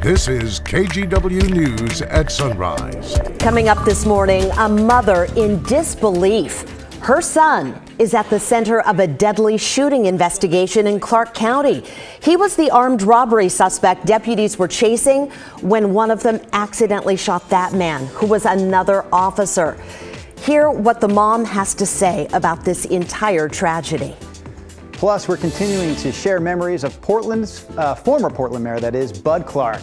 This is KGW News at Sunrise. Coming up this morning, a mother in disbelief. Her son is at the center of a deadly shooting investigation in Clark County. He was the armed robbery suspect deputies were chasing when one of them accidentally shot that man, who was another officer. Hear what the mom has to say about this entire tragedy. Plus, we're continuing to share memories of Portland's former Portland mayor, that is, Bud Clark.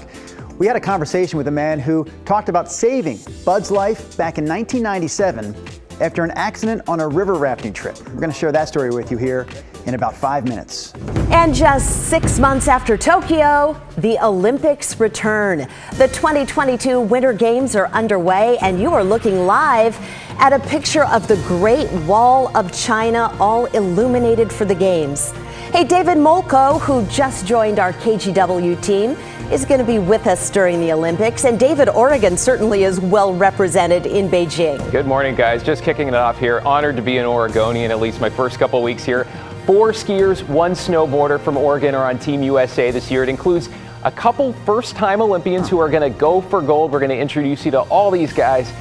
We had a conversation with a man who talked about saving Bud's life back in 1997 after an accident on a river rafting trip. We're going to share that story with you here in about 5 minutes. And just 6 months after Tokyo, the Olympics return. The 2022 Winter Games are underway, and you are looking live at a picture of the Great Wall of China, all illuminated for the Games. Hey, David Molko, who just joined our KGW team, is going to be with us during the Olympics. And David, Oregon certainly is well represented in Beijing. Good morning, guys. Just kicking it off here. Honored to be an Oregonian, at least my first couple weeks here. 4 skiers, 1 snowboarder from Oregon are on Team USA this year. It includes a couple first-time Olympians who are going to go for gold. We're going to introduce you to all these guys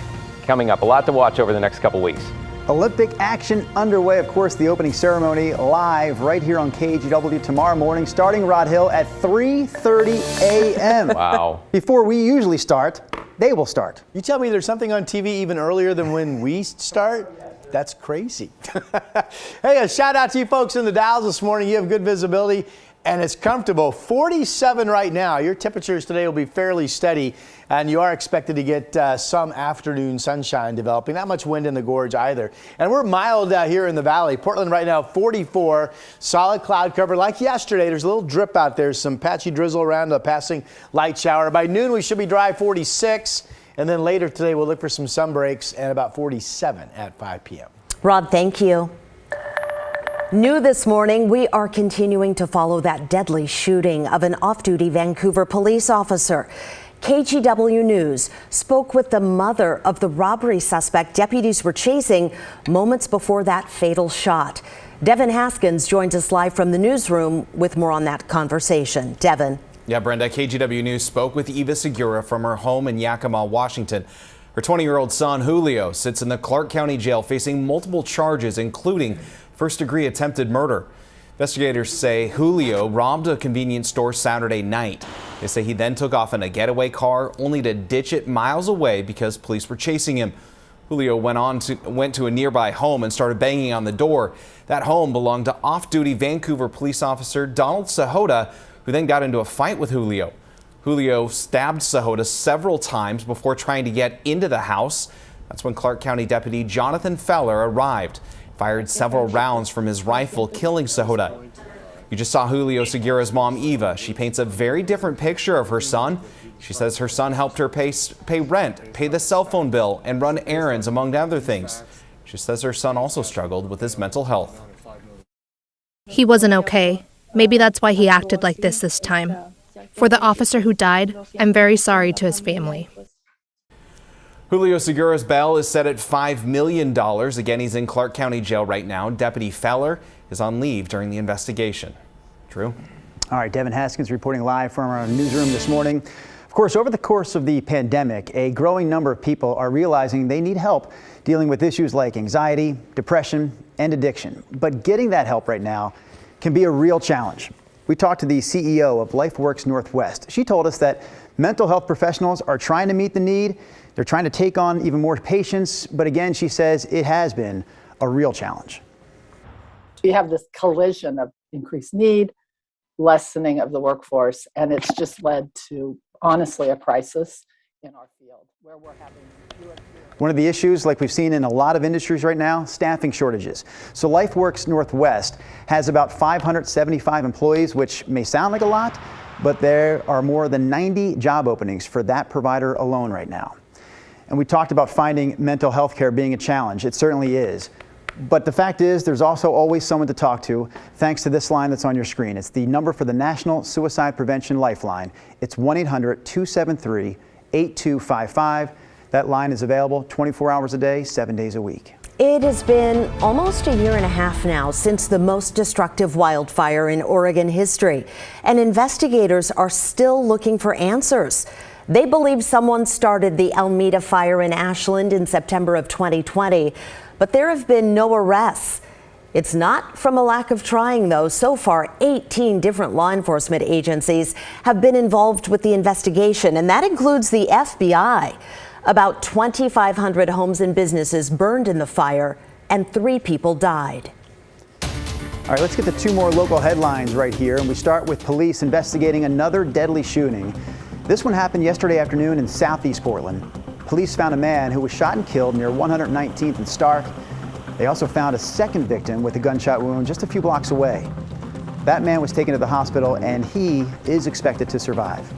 coming up. A lot to watch over the next couple weeks. Olympic action underway. Of course, the opening ceremony live right here on KGW tomorrow morning, starting Rod Hill at 3:30 a.m. Wow. Before we usually start, they will start. You tell me there's something on TV even earlier than when we start? That's crazy. Hey, a shout out to you folks in the Dalles this morning. You have good visibility and it's comfortable. 47 right now. Your temperatures today will be fairly steady, and you are expected to get some afternoon sunshine developing. Not much wind in the gorge either. And we're mild here in the valley. Portland right now 44, solid cloud cover like yesterday. There's a little drip out there, some patchy drizzle around, a passing light shower. By noon we should be dry, 46. And then later today, we'll look for some sun breaks and about 47 at 5 p.m. Rod, thank you. New this morning, we are continuing to follow that deadly shooting of an off-duty Vancouver police officer. KGW News spoke with the mother of the robbery suspect deputies were chasing moments before that fatal shot. Devin Haskins joins us live from the newsroom with more on that conversation. Devin. Yeah, Brenda, KGW News spoke with Eva Segura from her home in Yakima, Washington. Her 20-year-old son, Julio, sits in the Clark County jail facing multiple charges, including first-degree attempted murder. Investigators say Julio robbed a convenience store Saturday night. They say he then took off in a getaway car, only to ditch it miles away because police were chasing him. Julio went to a nearby home and started banging on the door. That home belonged to off-duty Vancouver police officer Donald Sahota, who then got into a fight with Julio. Julio stabbed Sahota several times before trying to get into the house. That's when Clark County Deputy Jonathan Feller arrived, fired several rounds from his rifle, killing Sahota. You just saw Julio Segura's mom, Eva. She paints a very different picture of her son. She says her son helped her pay rent, pay the cell phone bill, and run errands, among other things. She says her son also struggled with his mental health. He wasn't okay. Maybe that's why he acted like this time. For the officer who died, I'm very sorry to his family. Julio Segura's bail is set at $5 million. Again, he's in Clark County Jail right now. Deputy Feller is on leave during the investigation. Drew? All right, Devin Haskins reporting live from our newsroom this morning. Of course, over the course of the pandemic, a growing number of people are realizing they need help dealing with issues like anxiety, depression, and addiction. But getting that help right now can be a real challenge. We talked to the CEO of LifeWorks Northwest. She told us that mental health professionals are trying to meet the need. They're trying to take on even more patients. But again, she says it has been a real challenge. We have this collision of increased need, lessening of the workforce, and it's just led to, honestly, a crisis in our field where we're having fewer and fewer. One of the issues, like we've seen in a lot of industries right now, staffing shortages. So LifeWorks Northwest has about 575 employees, which may sound like a lot, but there are more than 90 job openings for that provider alone right now. And we talked about finding mental health care being a challenge. It certainly is. But the fact is, there's also always someone to talk to, thanks to this line that's on your screen. It's the number for the National Suicide Prevention Lifeline. It's 1-800-273-8255. That line is available 24 hours a day, 7 days a week. It has been almost a year and a half now since the most destructive wildfire in Oregon history, and investigators are still looking for answers. They believe someone started the Almeda fire in Ashland in September of 2020, but there have been no arrests. It's not from a lack of trying, though. So far, 18 different law enforcement agencies have been involved with the investigation, and that includes the FBI. About 2,500 homes and businesses burned in the fire, and 3 people died. All right, let's get to 2 more local headlines right here, and we start with police investigating another deadly shooting. This one happened yesterday afternoon in southeast Portland. Police found a man who was shot and killed near 119th and Stark. They also found a second victim with a gunshot wound just a few blocks away. That man was taken to the hospital, and he is expected to survive.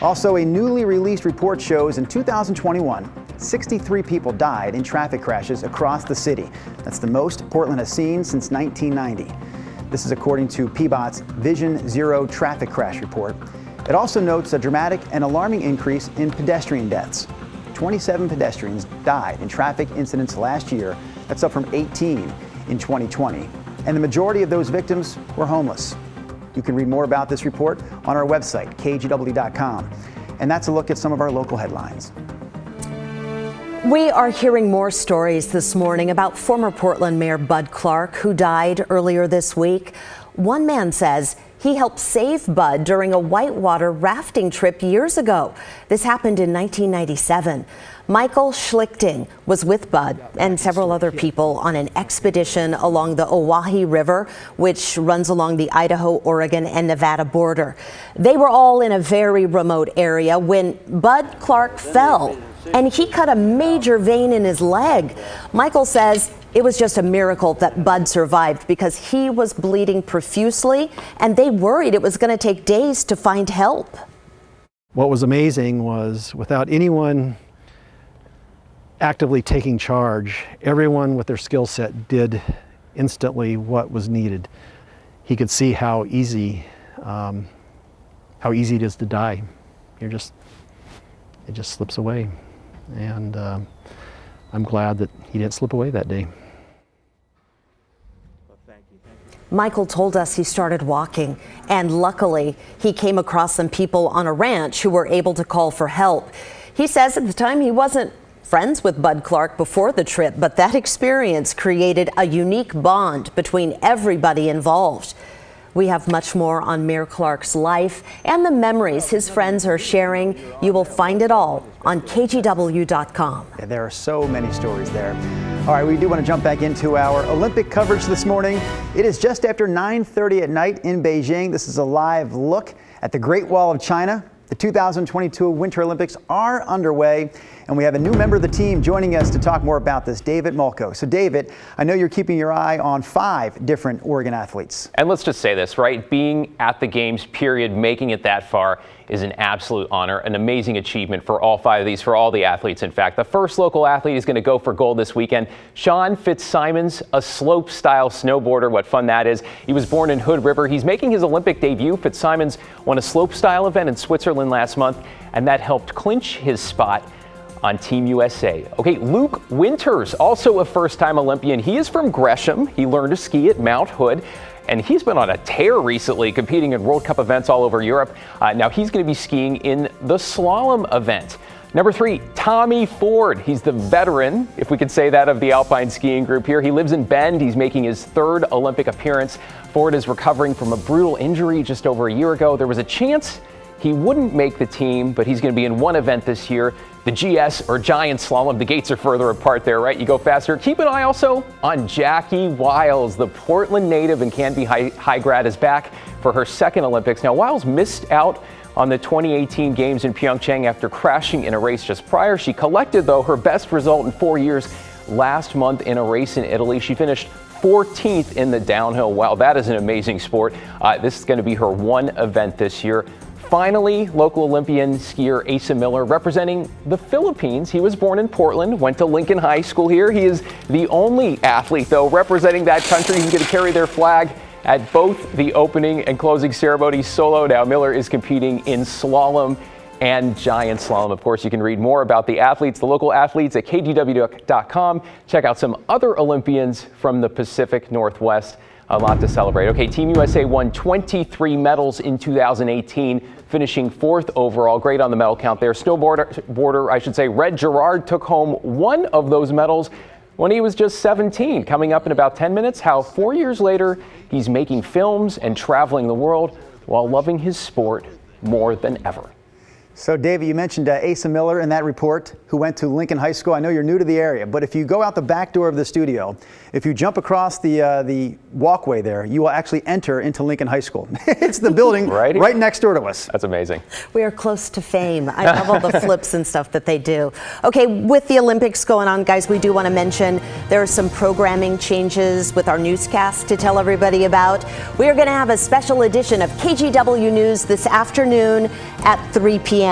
Also, a newly released report shows in 2021, 63 people died in traffic crashes across the city. That's the most Portland has seen since 1990. This is according to PBOT's Vision Zero traffic crash report. It also notes a dramatic and alarming increase in pedestrian deaths. 27 pedestrians died in traffic incidents last year. That's up from 18 in 2020. And the majority of those victims were homeless. You can read more about this report on our website, KGW.com. And that's a look at some of our local headlines. We are hearing more stories this morning about former Portland Mayor Bud Clark, who died earlier this week. One man says he helped save Bud during a whitewater rafting trip years ago. This happened in 1997. Michael Schlichting was with Bud and several other people on an expedition along the Owyhee River, which runs along the Idaho, Oregon, and Nevada border. They were all in a very remote area when Bud Clark fell, and he cut a major vein in his leg. Michael says it was just a miracle that Bud survived because he was bleeding profusely, and they worried it was going to take days to find help. What was amazing was, without anyone actively taking charge, everyone with their skill set did instantly what was needed. He could see how easy it is to die. It just slips away, and I'm glad that he didn't slip away that day. Michael told us he started walking, and luckily he came across some people on a ranch who were able to call for help. He says at the time he wasn't friends with Bud Clark before the trip, but that experience created a unique bond between everybody involved. We have much more on Mayor Clark's life and the memories his friends are sharing. You will find it all on KGW.com. Yeah, there are so many stories there. All right, we do want to jump back into our Olympic coverage this morning. It is just after 9:30 at night in Beijing. This is a live look at the Great Wall of China. The 2022 Winter Olympics are underway, and we have a new member of the team joining us to talk more about this, David Mulco. So David, I know you're keeping your eye on 5 different Oregon athletes. And let's just say this, right? Being at the games, period, making it that far is an absolute honor, an amazing achievement for all 5 of these, for all the athletes, in fact. The first local athlete is going to go for gold this weekend. Sean Fitzsimons, a slope-style snowboarder. What fun that is. He was born in Hood River. He's making his Olympic debut. Fitzsimons won a slope-style event in Switzerland last month, and that helped clinch his spot on Team USA. Okay, Luke Winters, also a first-time Olympian. He is from Gresham. He learned to ski at Mount Hood, and he's been on a tear recently, competing in World Cup events all over Europe. Now he's going to be skiing in the slalom event. Number 3, Tommy Ford. He's the veteran, if we could say that, of the alpine skiing group here. He lives in Bend. He's making his 3rd Olympic appearance. Ford is recovering from a brutal injury just over a year ago. There was a chance he wouldn't make the team, but he's going to be in one event this year, the GS or Giant Slalom. The gates are further apart there, right? You go faster. Keep an eye also on Jackie Wiles, the Portland native and Canby High grad, is back for her 2nd Olympics. Now, Wiles missed out on the 2018 games in Pyeongchang after crashing in a race just prior. She collected, though, her best result in 4 years last month in a race in Italy. She finished 14th in the downhill. Wow, that is an amazing sport. This is going to be her one event this year. Finally, local Olympian skier Asa Miller representing the Philippines. He was born in Portland, went to Lincoln High School here. He is the only athlete, though, representing that country who's going to carry their flag at both the opening and closing ceremonies solo. Now, Miller is competing in slalom and giant slalom. Of course, you can read more about the athletes, the local athletes, at kgw.com. Check out some other Olympians from the Pacific Northwest. A lot to celebrate. Okay, Team USA won 23 medals in 2018, finishing 4th overall. Great on the medal count there. Snowboarder, Red Gerard took home one of those medals when he was just 17. Coming up in about 10 minutes, how 4 years later, he's making films and traveling the world while loving his sport more than ever. So, David, you mentioned Asa Miller in that report, who went to Lincoln High School. I know you're new to the area, but if you go out the back door of the studio, if you jump across the walkway there, you will actually enter into Lincoln High School. It's the building right next door to us. That's amazing. We are close to fame. I love all the flips and stuff that they do. Okay, with the Olympics going on, guys, we do want to mention there are some programming changes with our newscast to tell everybody about. We are going to have a special edition of KGW News this afternoon at 3 p.m.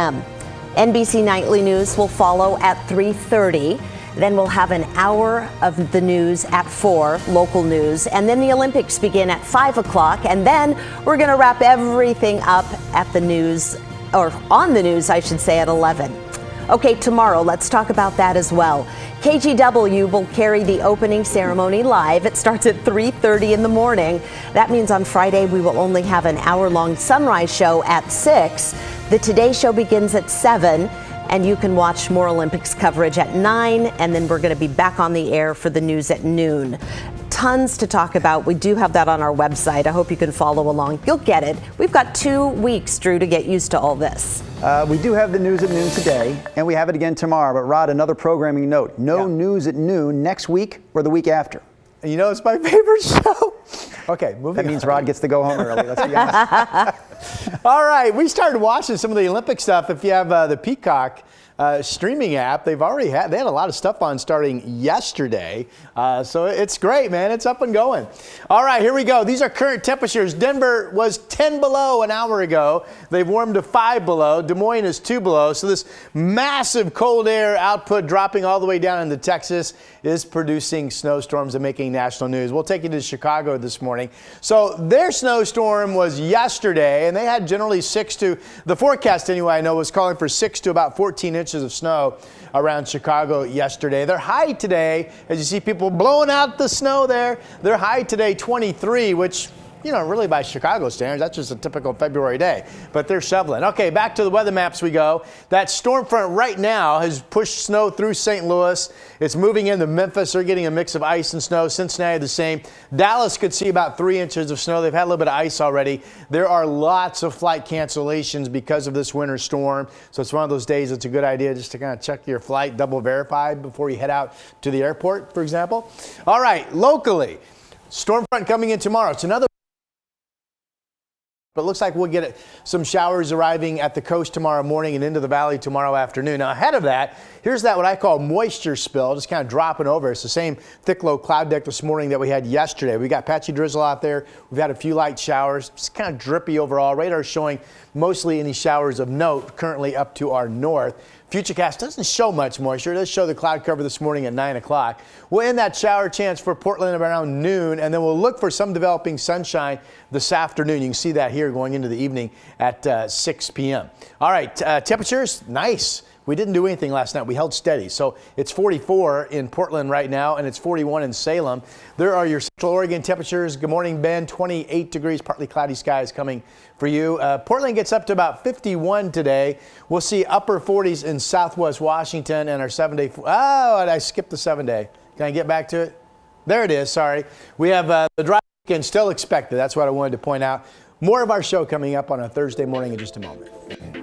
NBC Nightly News will follow at 3:30. Then we'll have an hour of the news at 4, local news. And then the Olympics begin at 5 o'clock. And then we're going to wrap everything up at the news, or on the news, I should say, at 11. Okay, tomorrow, let's talk about that as well. KGW will carry the opening ceremony live. It starts at 3:30 in the morning. That means on Friday, we will only have an hour-long sunrise show at 6. The Today Show begins at 7, and you can watch more Olympics coverage at 9, and then we're going to be back on the air for the news at noon. Tons to talk about. We do have that on our website. I hope you can follow along. You'll get it. We've got 2 weeks, Drew, to get used to all this. We do have the news at noon today, and we have it again tomorrow. But, Rod, another programming note. No news at noon next week or the week after. And you know, it's my favorite show. Okay, moving on. That means Rod gets to go home early. Let's be honest. All right, we started watching some of the Olympic stuff. If you have the Peacock streaming app, they had a lot of stuff on starting yesterday. So it's great, man. It's up and going. All right, here we go. These are current temperatures. Denver was 10 below an hour ago. They've warmed to 5 below. Des Moines is 2 below. So this massive cold air output dropping all the way down into Texas is producing snowstorms and making national news. We'll take you to Chicago this morning. So their snowstorm was yesterday, and they had generally the forecast anyway, I know, was calling for 6 to about 14 inches of snow around Chicago yesterday. Their high today, as you see people blowing out the snow there, their high today 23, which, you know, really by Chicago standards, that's just a typical February day. But they're shoveling. Okay, back to the weather maps we go. That storm front right now has pushed snow through St. Louis. It's moving into Memphis. They're getting a mix of ice and snow. Cincinnati the same. Dallas could see about 3 inches of snow. They've had a little bit of ice already. There are lots of flight cancellations because of this winter storm. So it's one of those days it's a good idea just to kind of check your flight, double verify before you head out to the airport, for example. All right, locally, storm front coming in tomorrow. It's another. But it looks like we'll get some showers arriving at the coast tomorrow morning and into the valley tomorrow afternoon. Now, ahead of that, here's that what I call moisture spill, just kind of dropping over. It's the same thick, low cloud deck this morning that we had yesterday. We got patchy drizzle out there. We've had a few light showers. It's kind of drippy overall. Radar showing mostly any showers of note currently up to our north. Futurecast doesn't show much moisture. It does show the cloud cover this morning at 9 o'clock. We'll end that shower chance for Portland around noon, and then we'll look for some developing sunshine this afternoon. You can see that here going into the evening at 6 p.m. All right, temperatures, nice. We didn't do anything last night. We held steady. So it's 44 in Portland right now, and it's 41 in Salem. There are your Central Oregon temperatures. Good morning, Ben. 28 degrees, partly cloudy skies coming for you. Portland gets up to about 51 today. We'll see upper 40s in Southwest Washington, and our 7-day. Oh, and I skipped the 7-day. Can I get back to it? There it is. Sorry. We have the dry weekend still expected. That's what I wanted to point out. More of our show coming up on a Thursday morning in just a moment.